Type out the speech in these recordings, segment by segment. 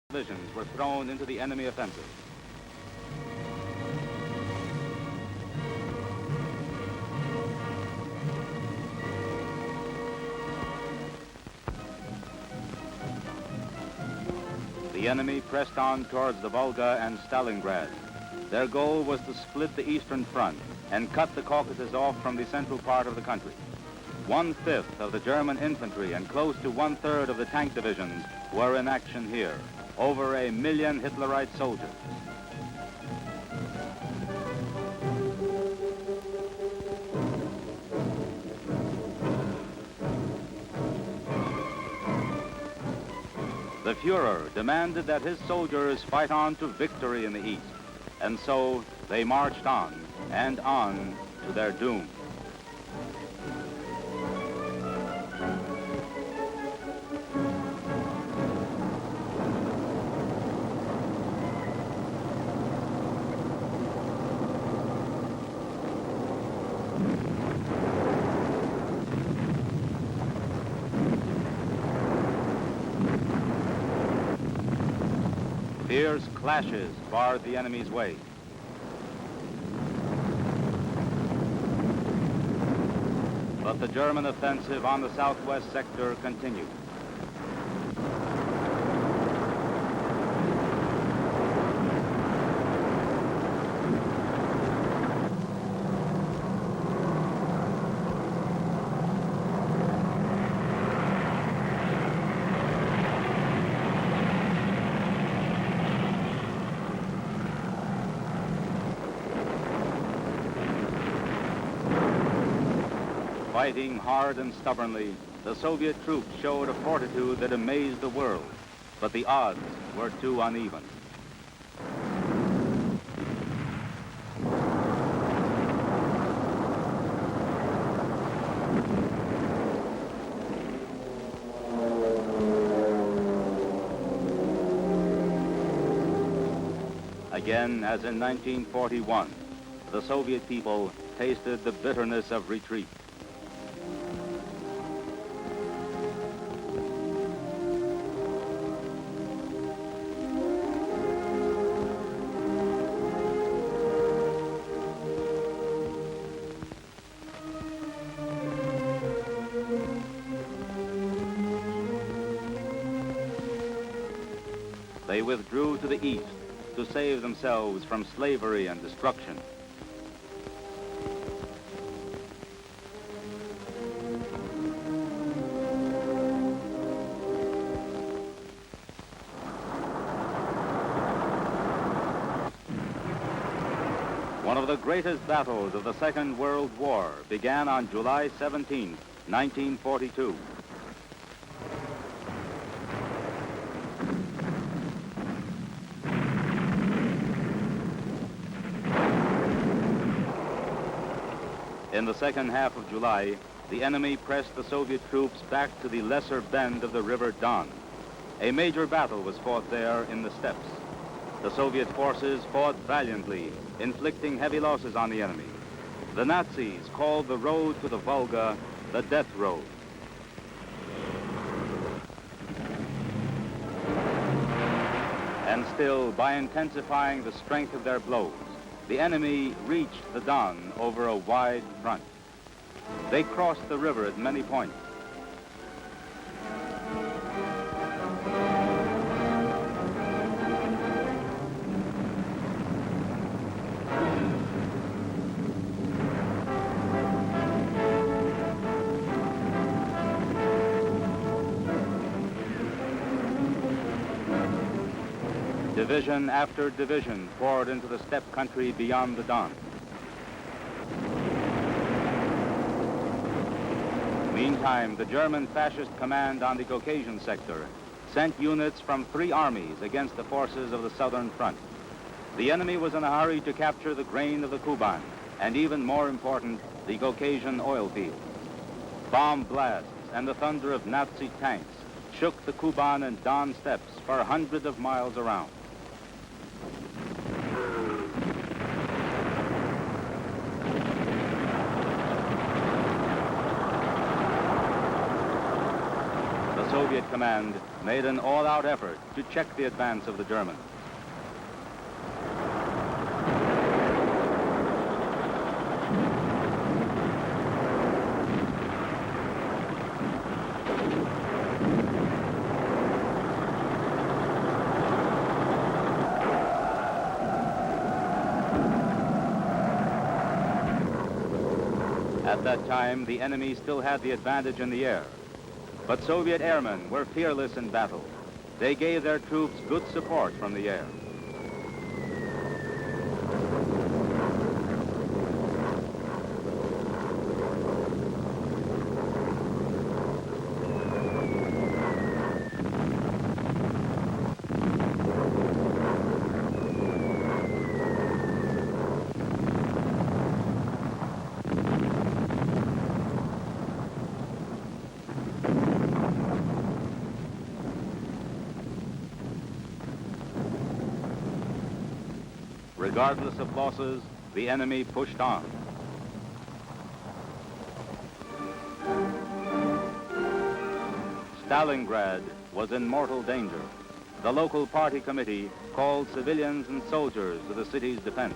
Divisions were thrown into the enemy offensive. The enemy pressed on towards the Volga and Stalingrad. Their goal was to split the Eastern Front and cut the Caucasus off from the central part of the country. 1/5 of the German infantry and close to 1/3 of the tank divisions were in action here. Over 1 million Hitlerite soldiers. The Führer demanded that his soldiers fight on to victory in the east, and so they marched on and on to their doom. Fierce clashes barred the enemy's way. But the German offensive on the southwest sector continued. Fighting hard and stubbornly, the Soviet troops showed a fortitude that amazed the world, but the odds were too uneven. Again, as in 1941, the Soviet people tasted the bitterness of retreat. They withdrew to the east to save themselves from slavery and destruction. One of the greatest battles of the Second World War began on July 17, 1942. In the second half of July, the enemy pressed the Soviet troops back to the lesser bend of the River Don. A major battle was fought there in the steppes. The Soviet forces fought valiantly, inflicting heavy losses on the enemy. The Nazis called the road to the Volga the Death Road. And still, by intensifying the strength of their blows, the enemy reached the Don over a wide front. They crossed the river at many points. Division after division poured into the steppe country beyond the Don. Meantime, the German fascist command on the Caucasian sector sent units from 3 armies against the forces of the southern front. The enemy was in a hurry to capture the grain of the Kuban, and even more important, the Caucasian oil fields. Bomb blasts and the thunder of Nazi tanks shook the Kuban and Don steppes for hundreds of miles around. the Soviet command made an all-out effort to check the advance of the Germans. At that time, the enemy still had the advantage in the air. But Soviet airmen were fearless in battle. They gave their troops good support from the air. Regardless of losses, the enemy pushed on. Stalingrad was in mortal danger. The local party committee called civilians and soldiers to the city's defense.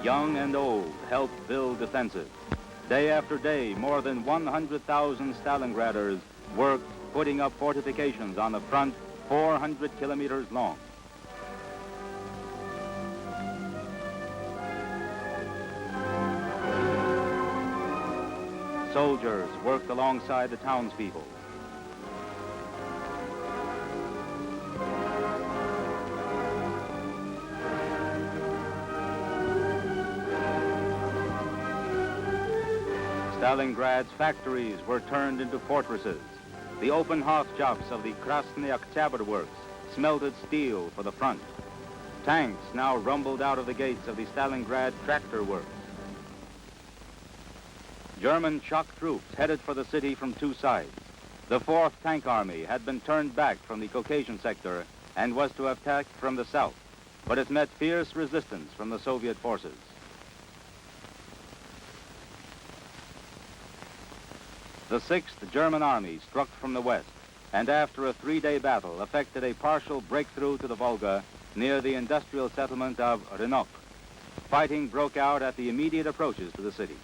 Young and old helped build defenses. Day after day, more than 100,000 Stalingraders worked putting up fortifications on the front 400 kilometers long. Soldiers worked alongside the townspeople. Stalingrad's factories were turned into fortresses. The open hearth shops of the Krasny Oktyabr works smelted steel for the front. Tanks now rumbled out of the gates of the Stalingrad tractor works. German shock troops headed for the city from two sides. The 4th Tank Army had been turned back from the Caucasian sector and was to have attacked from the south, but it met fierce resistance from the Soviet forces. The 6th German Army struck from the west, and after a 3-day battle effected a partial breakthrough to the Volga near the industrial settlement of Rynok. Fighting broke out at the immediate approaches to the city.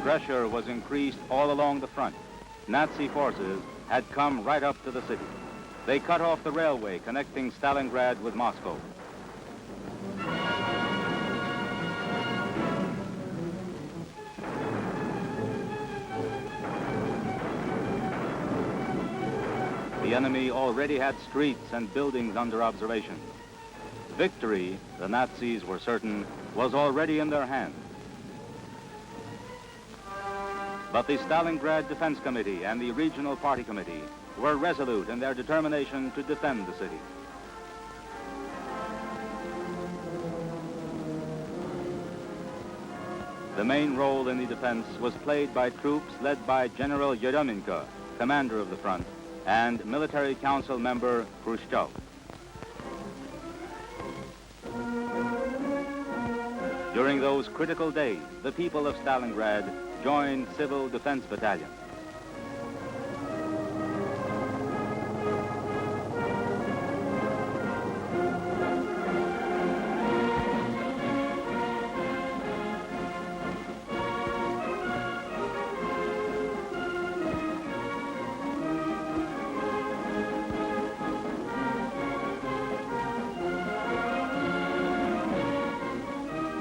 Pressure was increased all along the front. Nazi forces had come right up to the city. They cut off the railway connecting Stalingrad with Moscow. The enemy already had streets and buildings under observation. Victory, the Nazis were certain, was already in their hands. But the Stalingrad Defense Committee and the Regional Party Committee were resolute in their determination to defend the city. The main role in the defense was played by troops led by General Yeremenko, commander of the front, and military council member Khrushchev. During those critical days, the people of Stalingrad joined civil defense battalions.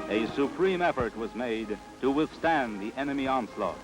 A supreme effort was made to withstand the enemy onslaught.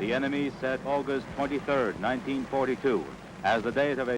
The enemy set August 23, 1942, as the date of a